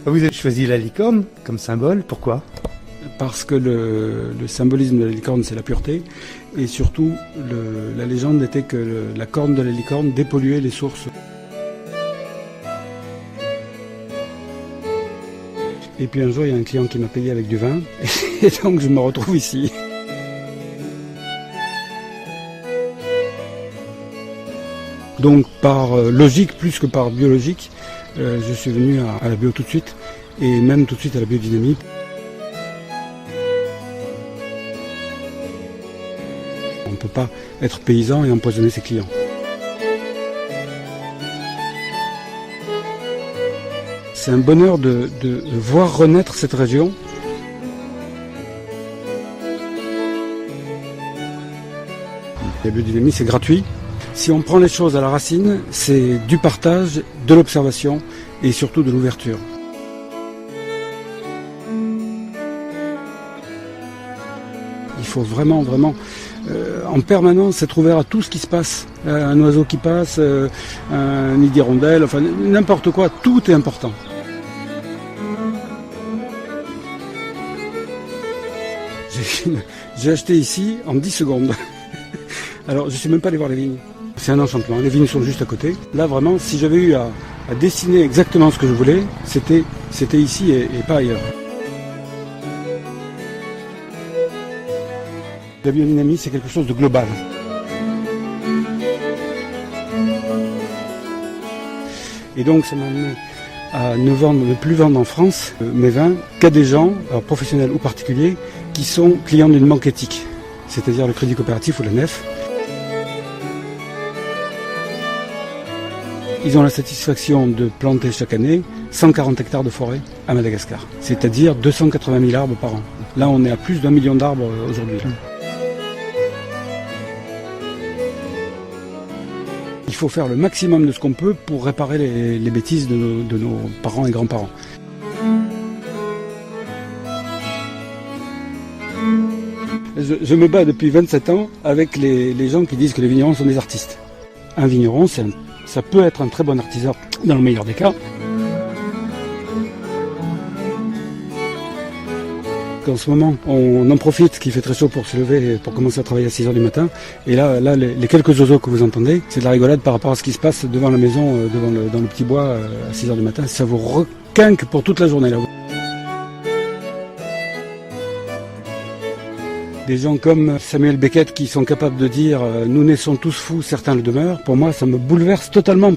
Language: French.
Vous avez choisi la licorne comme symbole, pourquoi? Parce que le symbolisme de la licorne, c'est la pureté. Et surtout, la légende était que la corne de la licorne dépolluait les sources. Et puis un jour, il y a un client qui m'a payé avec du vin. Et donc, je me retrouve ici. Donc, par logique plus que par biologique, je suis venu à la bio tout de suite. Et même tout de suite à la biodynamie. On ne peut pas être paysan et empoisonner ses clients. C'est un bonheur de voir renaître cette région. La biodynamie, c'est gratuit. Si on prend les choses à la racine, c'est du partage, de l'observation et surtout de l'ouverture. Il faut vraiment, en permanence être ouvert à tout ce qui se passe. Un oiseau qui passe, un nid d'hirondelle, enfin n'importe quoi, tout est important. J'ai acheté ici en 10 secondes. Alors je ne suis même pas allé voir les vignes. C'est un enchantement, les vignes sont juste à côté. Là vraiment, si j'avais eu à dessiner exactement ce que je voulais, c'était ici et pas ailleurs. La biodynamie, c'est quelque chose de global. Et donc, ça m'a amené à ne plus vendre en France mes vins qu'à des gens, alors professionnels ou particuliers, qui sont clients d'une banque éthique, c'est-à-dire le Crédit Coopératif ou la Nef. Ils ont la satisfaction de planter chaque année 140 hectares de forêt à Madagascar, c'est-à-dire 280 000 arbres par an. Là, on est à plus d'1 million d'arbres aujourd'hui. Il faut faire le maximum de ce qu'on peut pour réparer les bêtises de nos parents et grands-parents. Je me bats depuis 27 ans avec les gens qui disent que les vignerons sont des artistes. Un vigneron, ça peut être un très bon artisan dans le meilleur des cas. En ce moment, on en profite qu'il fait très chaud pour se lever, pour commencer à travailler à 6h du matin. Et là les quelques oiseaux que vous entendez, c'est de la rigolade par rapport à ce qui se passe devant la maison, dans le petit bois à 6h du matin. Ça vous requinque pour toute la journée là. Des gens comme Samuel Beckett qui sont capables de dire « Nous naissons tous fous, certains le demeurent », pour moi ça me bouleverse totalement.